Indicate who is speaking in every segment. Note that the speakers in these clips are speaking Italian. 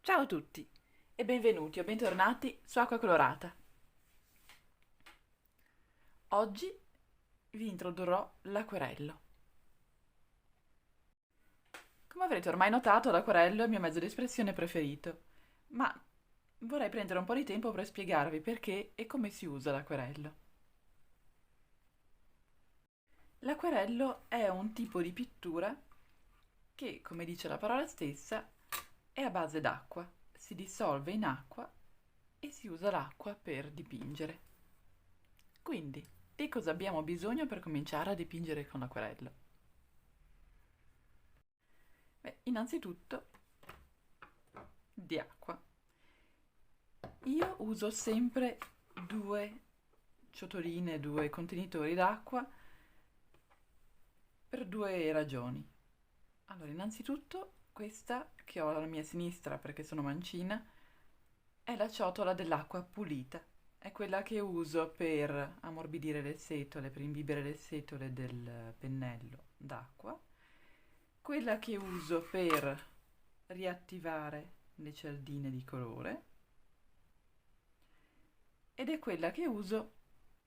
Speaker 1: Ciao a tutti e benvenuti o bentornati su Acqua Colorata. Oggi vi introdurrò l'acquerello. Come avrete ormai notato, l'acquerello è il mio mezzo di espressione preferito, ma vorrei prendere un po' di tempo per spiegarvi perché e come si usa l'acquerello. L'acquerello è un tipo di pittura che, come dice la parola stessa, è a base d'acqua, si dissolve in acqua e si usa l'acqua per dipingere. Quindi, di cosa abbiamo bisogno per cominciare a dipingere con l'acquerello? Beh, innanzitutto di acqua. Io uso sempre due ciotoline, due contenitori d'acqua per due ragioni. Allora, innanzitutto questa che ho alla mia sinistra perché sono mancina è la ciotola dell'acqua pulita. È quella che uso per ammorbidire le setole, per imbibere le setole del pennello d'acqua. Quella che uso per riattivare le cialdine di colore ed è quella che uso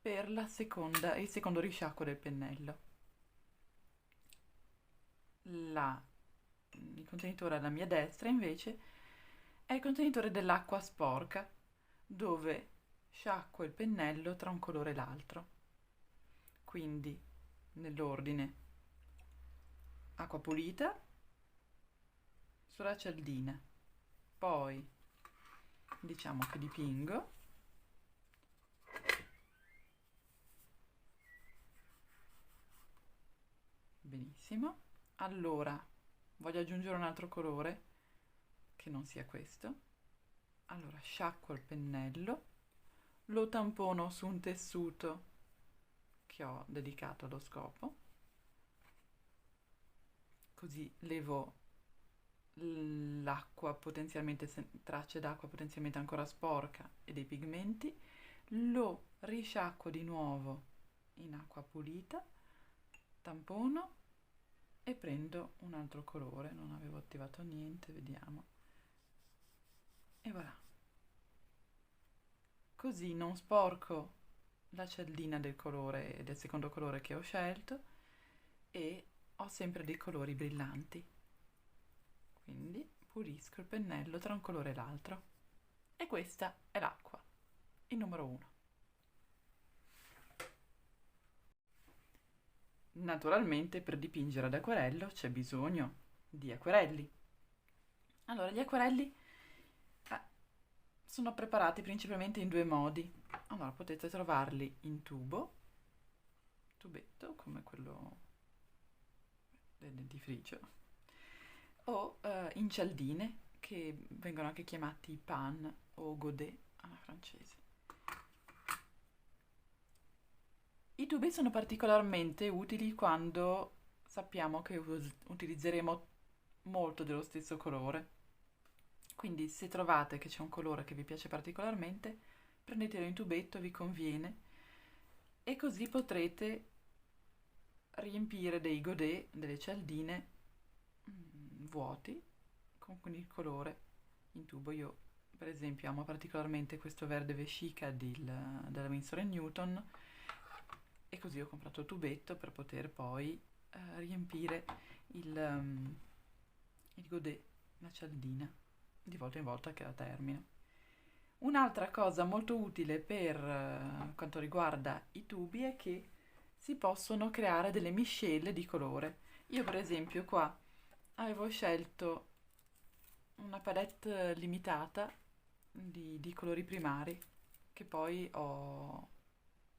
Speaker 1: per il secondo risciacquo del pennello. La- il contenitore alla mia destra invece è il contenitore dell'acqua sporca dove sciacquo il pennello tra un colore e l'altro. Quindi nell'ordine acqua pulita sulla cialdina, poi diciamo che dipingo. Benissimo. Allora, voglio aggiungere un altro colore che non sia questo. Allora, sciacquo il pennello, lo tampono su un tessuto che ho dedicato allo scopo, così levo l'acqua potenzialmente, tracce d'acqua potenzialmente ancora sporca e dei pigmenti, lo risciacquo di nuovo in acqua pulita, tampono e prendo un altro colore, non avevo attivato niente, vediamo. E voilà. Così non sporco la cialdina del secondo colore che ho scelto e ho sempre dei colori brillanti. Quindi pulisco il pennello tra un colore e l'altro. E questa è l'acqua, il numero 1. Naturalmente per dipingere ad acquerello c'è bisogno di acquerelli. Allora, gli acquerelli sono preparati principalmente in due modi. Allora, potete trovarli in tubetto, come quello del dentifricio, o in cialdine, che vengono anche chiamati pan o godet alla francese. I tubi sono particolarmente utili quando sappiamo che utilizzeremo molto dello stesso colore. Quindi se trovate che c'è un colore che vi piace particolarmente, prendetelo in tubetto, vi conviene, e così potrete riempire dei godet, delle cialdine vuoti con il colore in tubo. Io per esempio amo particolarmente questo verde vescica della Winsor Newton e così ho comprato il tubetto per poter poi riempire il godet, la cialdina, di volta in volta che la termino. Un'altra cosa molto utile per quanto riguarda i tubi è che si possono creare delle miscele di colore. Io per esempio qua avevo scelto una palette limitata di colori primari che poi ho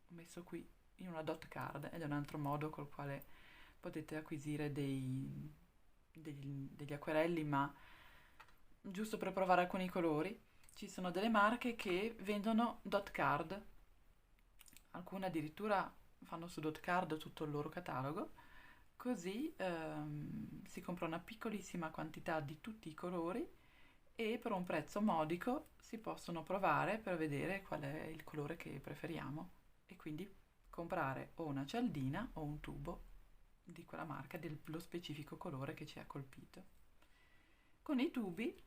Speaker 1: messo qui in una dot card ed è un altro modo col quale potete acquisire degli acquerelli, ma giusto per provare alcuni colori. Ci sono delle marche che vendono dot card, alcune addirittura fanno su dot card tutto il loro catalogo, così si compra una piccolissima quantità di tutti i colori e per un prezzo modico si possono provare per vedere qual è il colore che preferiamo e quindi comprare o una cialdina o un tubo di quella marca dello specifico colore che ci ha colpito. Con i tubi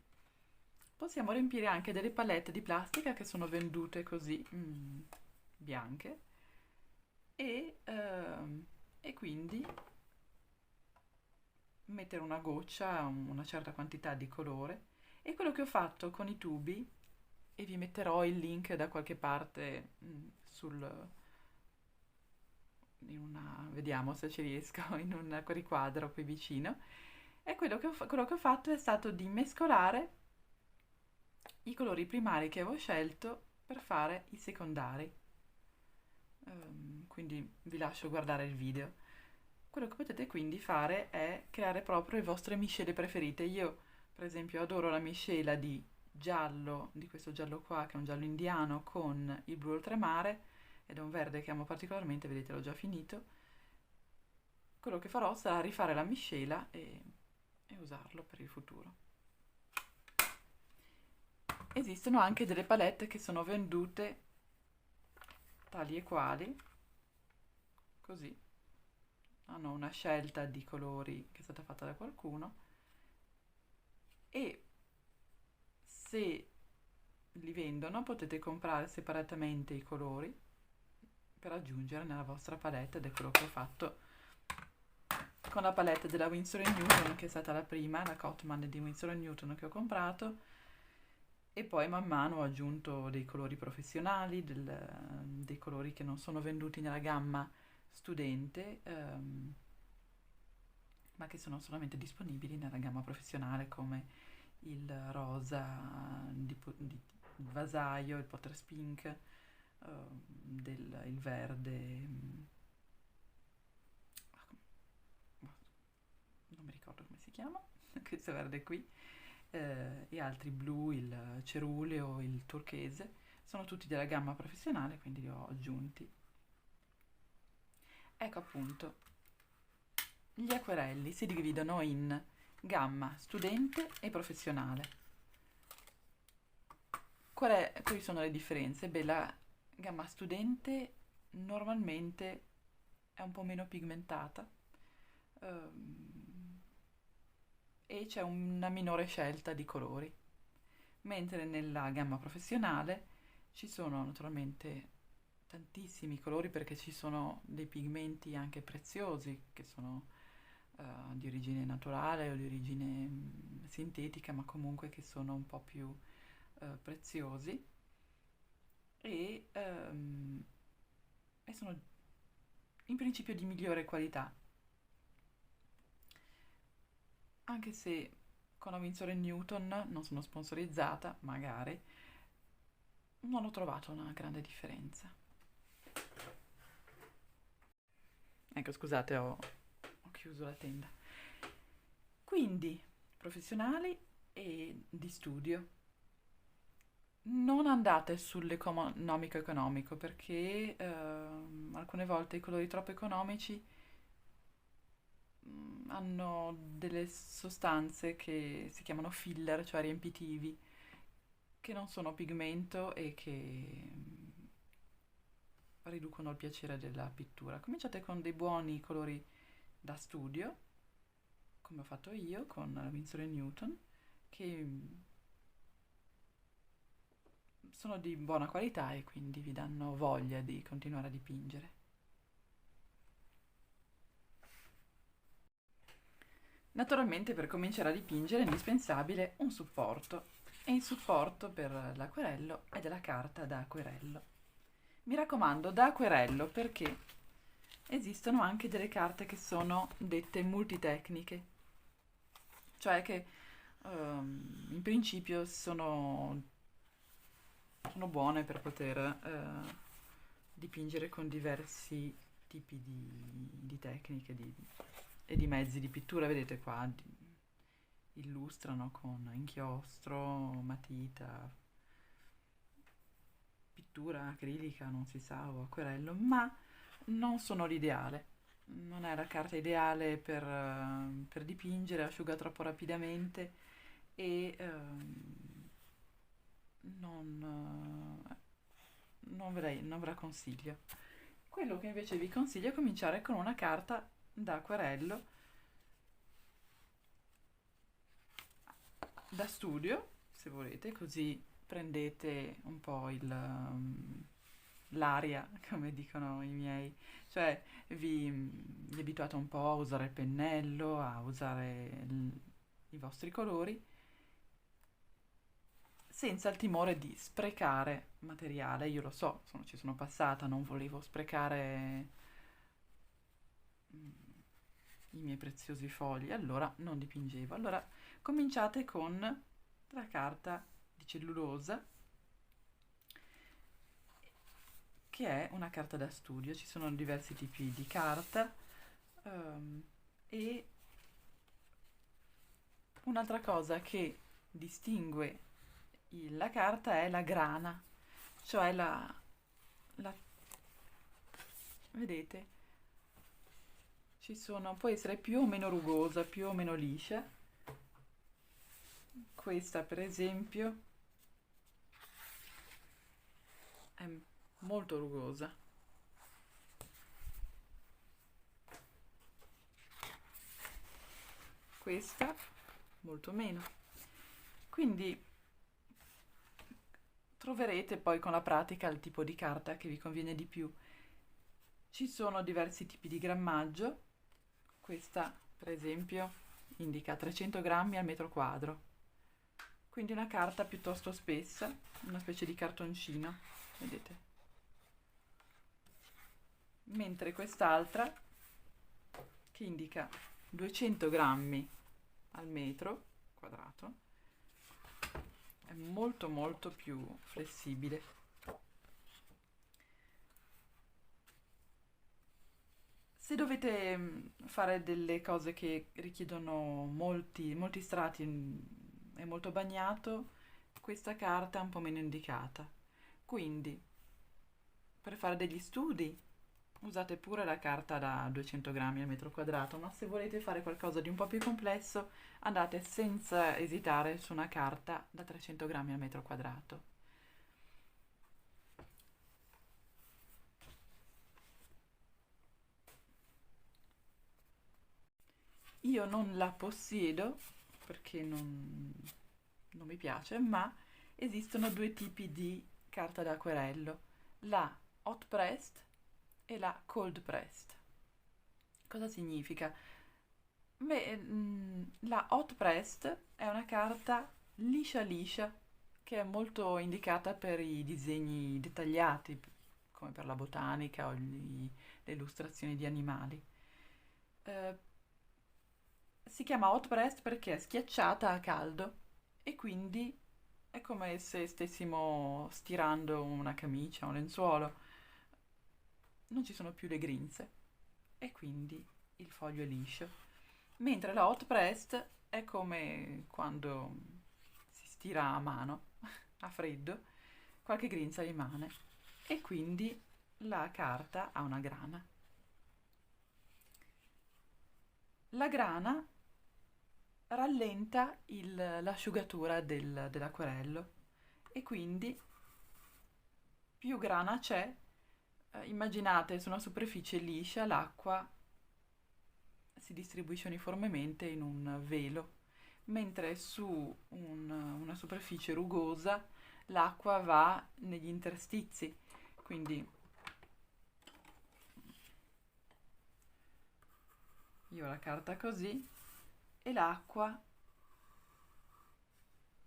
Speaker 1: Possiamo riempire anche delle palette di plastica che sono vendute così, bianche, e quindi mettere una goccia, una certa quantità di colore. E quello che ho fatto con i tubi, e vi metterò il link da qualche parte, vediamo se ci riesco, in un riquadro qui vicino, e quello che ho fatto è stato di mescolare i colori primari che avevo scelto per fare i secondari. Quindi vi lascio guardare il video. Quello che potete quindi fare è creare proprio le vostre miscele preferite. Io, per esempio, adoro la miscela di giallo, di questo giallo qua, che è un giallo indiano, con il blu oltremare, ed è un verde che amo particolarmente, vedete, l'ho già finito. Quello che farò sarà rifare la miscela e usarlo per il futuro. Esistono anche delle palette che sono vendute tali e quali, così. Hanno una scelta di colori che è stata fatta da qualcuno, e se li vendono potete comprare separatamente i colori per aggiungere nella vostra palette, ed è quello che ho fatto con la palette della Winsor & Newton, che è stata la prima, la Cotman di Winsor & Newton che ho comprato, e poi man mano ho aggiunto dei colori professionali, dei colori che non sono venduti nella gamma studente, ma che sono solamente disponibili nella gamma professionale, come il rosa di vasaio, il Potter's Pink, il verde, non mi ricordo come si chiama, questo verde qui, e altri blu, il ceruleo, il turchese, sono tutti della gamma professionale, quindi li ho aggiunti. Ecco appunto, gli acquerelli si dividono in gamma studente e professionale. Quali sono le differenze? Beh, la gamma studente normalmente è un po' meno pigmentata, e c'è una minore scelta di colori, mentre nella gamma professionale ci sono naturalmente tantissimi colori, perché ci sono dei pigmenti anche preziosi che sono di origine naturale o di origine sintetica, ma comunque che sono un po' più preziosi, e, e sono in principio di migliore qualità, anche se con la Winsor & Newton non sono sponsorizzata, magari non ho trovato una grande differenza. Ecco, scusate, ho chiuso la tenda. Quindi, professionali e di studio. Non andate sull'economico economico, perché alcune volte i colori troppo economici hanno delle sostanze che si chiamano filler, cioè riempitivi, che non sono pigmento e che riducono il piacere della pittura. Cominciate con dei buoni colori da studio, come ho fatto io con la Winsor & Newton, che sono di buona qualità e quindi vi danno voglia di continuare a dipingere. Naturalmente, per cominciare a dipingere è indispensabile un supporto, e il supporto per l'acquerello è della carta da acquerello. Mi raccomando, da acquerello, perché esistono anche delle carte che sono dette multitecniche, cioè che in principio sono buone per poter dipingere con diversi tipi di tecniche e di mezzi di pittura. Vedete qua, illustrano con inchiostro, matita, pittura acrilica, non si sa, o acquerello, ma non sono l'ideale. Non è la carta ideale per dipingere, asciuga troppo rapidamente e non ve la consiglio. Quello che invece vi consiglio è cominciare con una carta da acquerello da studio, se volete, così prendete un po' l'aria, come dicono i miei, cioè vi abituate un po' a usare il pennello, a usare i vostri colori, senza il timore di sprecare materiale. Io lo so, ci sono passata, non volevo sprecare mm, i miei preziosi fogli, allora non dipingevo. Allora cominciate con la carta di cellulosa, che è una carta da studio. Ci sono diversi tipi di carta, e un'altra cosa che distingue la carta è la grana, cioè la- vedete, può essere più o meno rugosa, più o meno liscia. Questa, per esempio, è molto rugosa. Questa molto meno. Quindi troverete poi con la pratica il tipo di carta che vi conviene di più. Ci sono diversi tipi di grammaggio. Questa, per esempio, indica 300 grammi al metro quadro. Quindi una carta piuttosto spessa, una specie di cartoncino, vedete? Mentre quest'altra, che indica 200 grammi al metro quadrato, è molto molto più flessibile. Se dovete fare delle cose che richiedono molti strati, è molto bagnato, questa carta è un po' meno indicata. Quindi, per fare degli studi, usate pure la carta da 200 grammi al metro quadrato, ma se volete fare qualcosa di un po' più complesso, andate senza esitare su una carta da 300 grammi al metro quadrato. Io non la possiedo perché non mi piace, ma esistono due tipi di carta d'acquerello, la hot pressed e la cold pressed. Cosa significa? Beh, la hot pressed è una carta liscia liscia che è molto indicata per i disegni dettagliati, come per la botanica o le illustrazioni di animali. Eh, Si chiama hot pressed perché è schiacciata a caldo e quindi è come se stessimo stirando una camicia, un lenzuolo. Non ci sono più le grinze e quindi il foglio è liscio. Mentre la hot pressed è come quando si stira a mano, a freddo, qualche grinza rimane e quindi la carta ha una grana. La grana rallenta l'asciugatura dell'acquerello e quindi più grana c'è, immaginate su una superficie liscia l'acqua si distribuisce uniformemente in un velo, mentre su una superficie rugosa l'acqua va negli interstizi, quindi io ho la carta così e l'acqua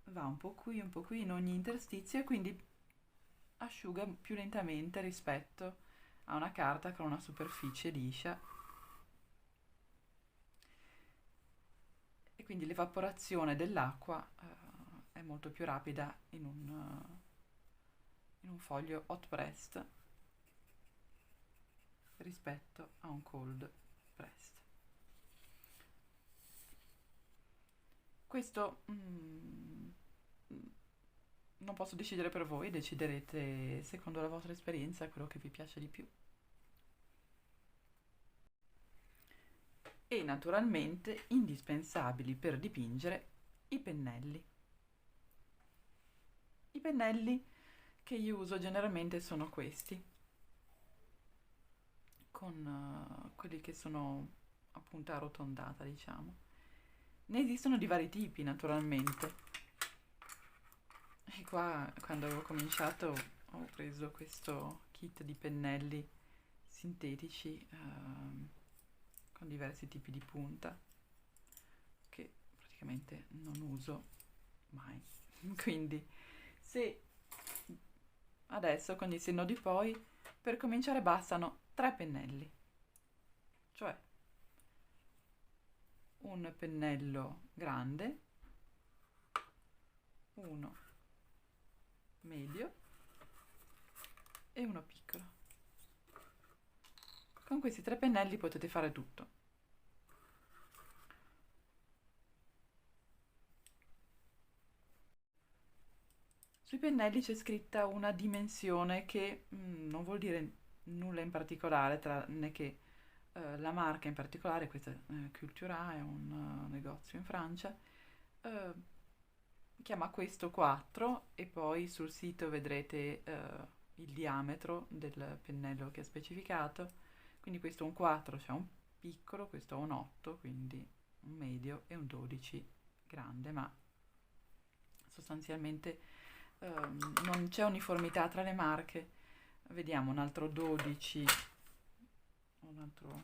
Speaker 1: va un po' qui in ogni interstizio e quindi asciuga più lentamente rispetto a una carta con una superficie liscia e quindi l'evaporazione dell'acqua è molto più rapida in un foglio hot pressed rispetto a un cold pressed. Questo non posso decidere per voi, deciderete secondo la vostra esperienza quello che vi piace di più. E naturalmente indispensabili per dipingere i pennelli. I pennelli che io uso generalmente sono questi, con quelli che sono a punta arrotondata, diciamo. Ne esistono di vari tipi, naturalmente. E qua, quando avevo cominciato, ho preso questo kit di pennelli sintetici con diversi tipi di punta che praticamente non uso mai. Quindi, se adesso con il senno di poi, per cominciare bastano 3 pennelli, cioè un pennello grande, uno medio e uno piccolo. Con questi 3 pennelli potete fare tutto. Sui pennelli c'è scritta una dimensione che non vuol dire nulla in particolare, tranne che la marca in particolare, questa Cultura è un negozio in Francia, eh, chiama questo 4 e poi sul sito vedrete il diametro del pennello che è specificato. Quindi questo è un 4, cioè un piccolo, questo è un 8, quindi un medio e un 12 grande, ma sostanzialmente non c'è uniformità tra le marche. Vediamo un altro 12, un altro,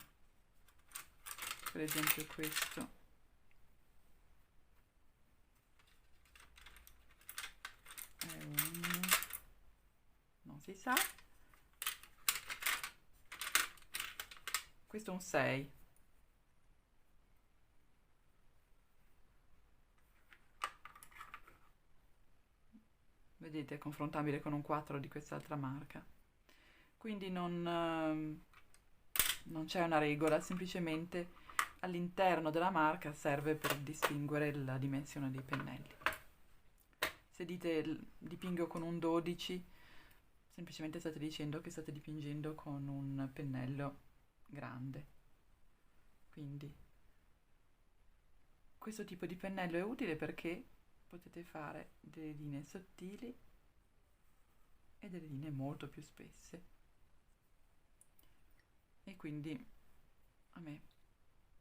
Speaker 1: per esempio questo è un, non si sa, questo è un 6. Vedete, è confrontabile con un 4 di quest'altra marca. Quindi non c'è una regola, semplicemente all'interno della marca serve per distinguere la dimensione dei pennelli. Se dite dipingo con un 12, semplicemente state dicendo che state dipingendo con un pennello grande. Quindi questo tipo di pennello è utile perché potete fare delle linee sottili e delle linee molto più spesse. E quindi a me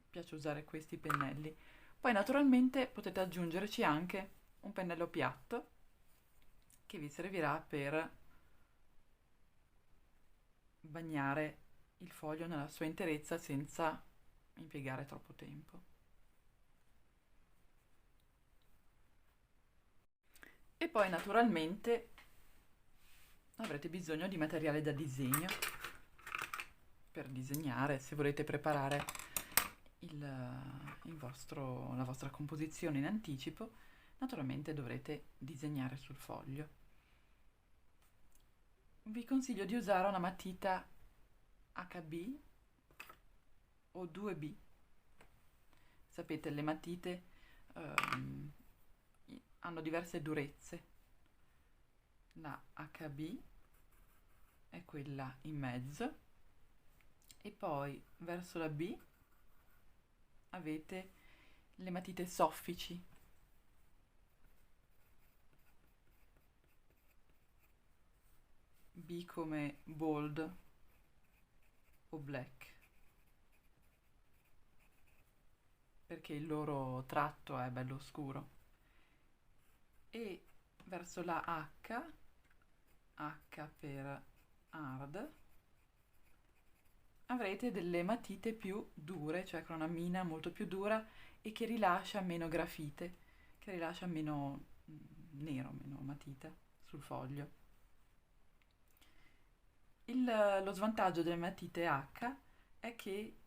Speaker 1: piace usare questi pennelli. Poi naturalmente potete aggiungerci anche un pennello piatto che vi servirà per bagnare il foglio nella sua interezza senza impiegare troppo tempo. E poi naturalmente avrete bisogno di materiale da disegno per disegnare, se volete preparare la vostra composizione in anticipo, naturalmente dovrete disegnare sul foglio. Vi consiglio di usare una matita HB o 2B. Sapete, le matite hanno diverse durezze. La HB è quella in mezzo e poi verso la B avete le matite soffici. B come bold o black, perché il loro tratto è bello scuro. E verso la H, H per hard, avrete delle matite più dure, cioè con una mina molto più dura e che rilascia meno grafite, che rilascia meno nero, meno matita sul foglio. Lo svantaggio delle matite H è che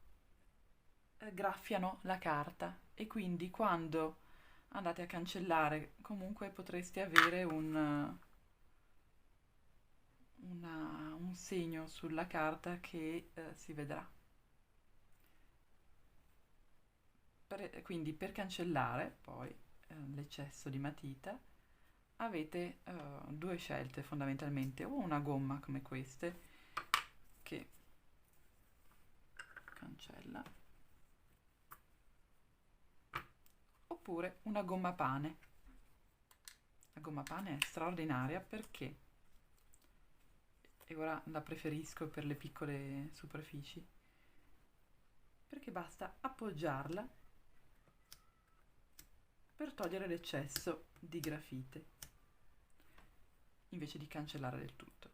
Speaker 1: graffiano la carta e quindi quando andate a cancellare comunque potreste avere un segno sulla carta che si vedrà. Quindi per cancellare poi l'eccesso di matita avete due scelte fondamentalmente, o una gomma come queste che cancella, oppure una gomma pane. La gomma pane è straordinaria perché, e ora la preferisco per le piccole superfici, perché basta appoggiarla per togliere l'eccesso di grafite. invece di cancellare del tutto.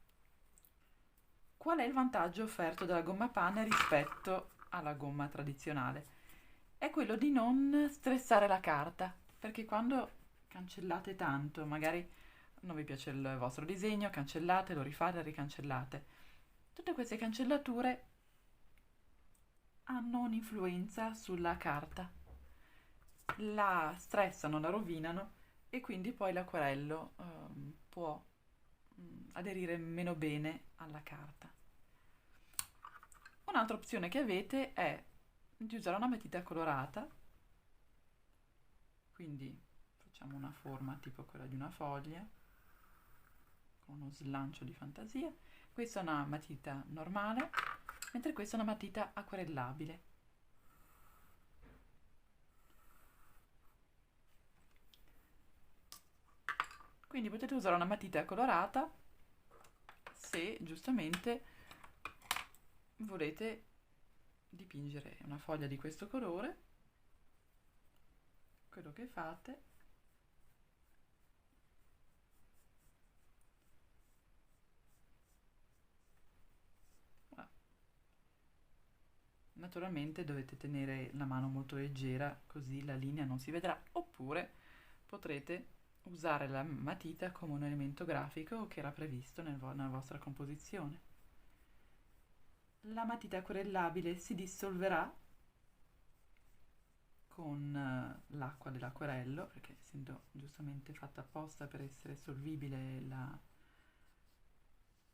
Speaker 1: Qual è il vantaggio offerto dalla gomma panna rispetto alla gomma tradizionale? È quello di non stressare la carta, perché quando cancellate tanto, magari non vi piace il vostro disegno, cancellate, lo rifate, ricancellate. Tutte queste cancellature hanno un'influenza sulla carta, la stressano, la rovinano e quindi poi l'acquarello può aderire meno bene alla carta. Un'altra opzione che avete è di usare una matita colorata, quindi facciamo una forma tipo quella di una foglia, con uno slancio di fantasia. Questa è una matita normale, mentre questa è una matita acquerellabile. Quindi potete usare una matita colorata se giustamente volete dipingere una foglia di questo colore. Quello che fate naturalmente dovete tenere la mano molto leggera, così la linea non si vedrà, oppure potrete usare la matita come un elemento grafico che era previsto nella vostra composizione. La matita acquerellabile si dissolverà con l'acqua dell'acquerello, perché essendo giustamente fatta apposta per essere solvibile la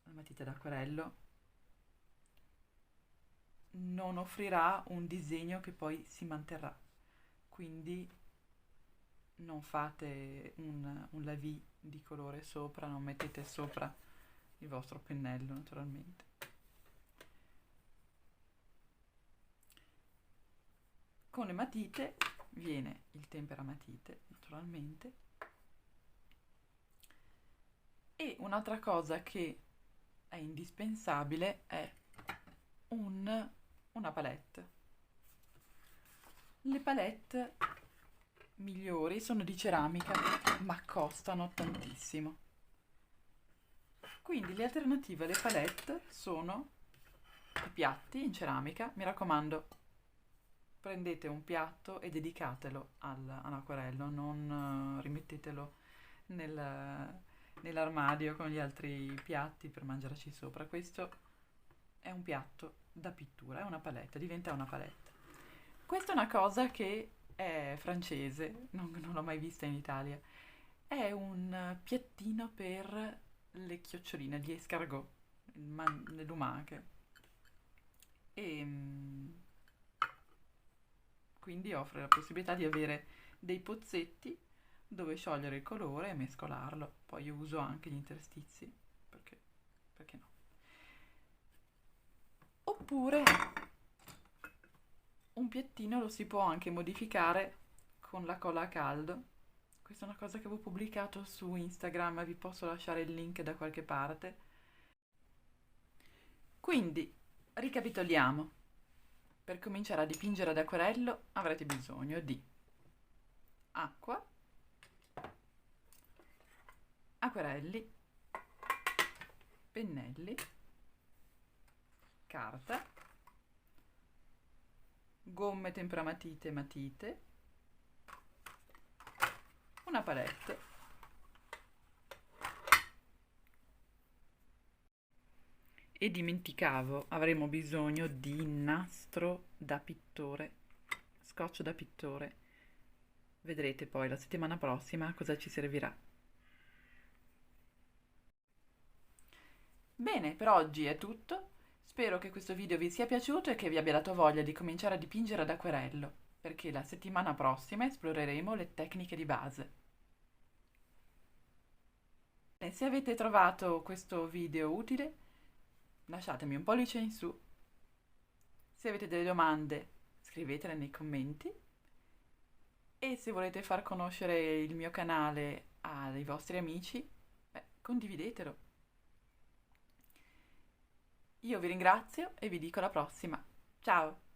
Speaker 1: matita d'acquerello, non offrirà un disegno che poi si manterrà. Quindi non fate un lavis di colore sopra, non mettete sopra il vostro pennello naturalmente. Con le matite viene il temperamatite naturalmente, e un'altra cosa che è indispensabile è una palette. Le palette migliori sono di ceramica, ma costano tantissimo. Quindi le alternative alle palette sono i piatti in ceramica. Mi raccomando, prendete un piatto e dedicatelo all'acquarello, non rimettetelo nell'armadio con gli altri piatti per mangiarci sopra. Questo è un piatto da pittura, è una palette, diventa una palette. Questa è una cosa che è francese, non l'ho mai vista in Italia. È un piattino per le chioccioline, gli escargot, le lumache. E quindi offre la possibilità di avere dei pozzetti dove sciogliere il colore e mescolarlo. Poi io uso anche gli interstizi, perché no? Oppure un piattino lo si può anche modificare con la colla a caldo. Questa è una cosa che avevo pubblicato su Instagram, vi posso lasciare il link da qualche parte. Quindi, ricapitoliamo. Per cominciare a dipingere ad acquerello avrete bisogno di acqua, acquerelli, pennelli, carta, gomme temperamatite, matite, una palette e dimenticavo, avremo bisogno di nastro da pittore, scotch da pittore. Vedrete poi la settimana prossima cosa ci servirà. Bene, per oggi è tutto. Spero che questo video vi sia piaciuto e che vi abbia dato voglia di cominciare a dipingere ad acquerello, perché la settimana prossima esploreremo le tecniche di base. E se avete trovato questo video utile, lasciatemi un pollice in su. Se avete delle domande, scrivetele nei commenti. E se volete far conoscere il mio canale ai vostri amici, condividetelo. Io vi ringrazio e vi dico alla prossima. Ciao!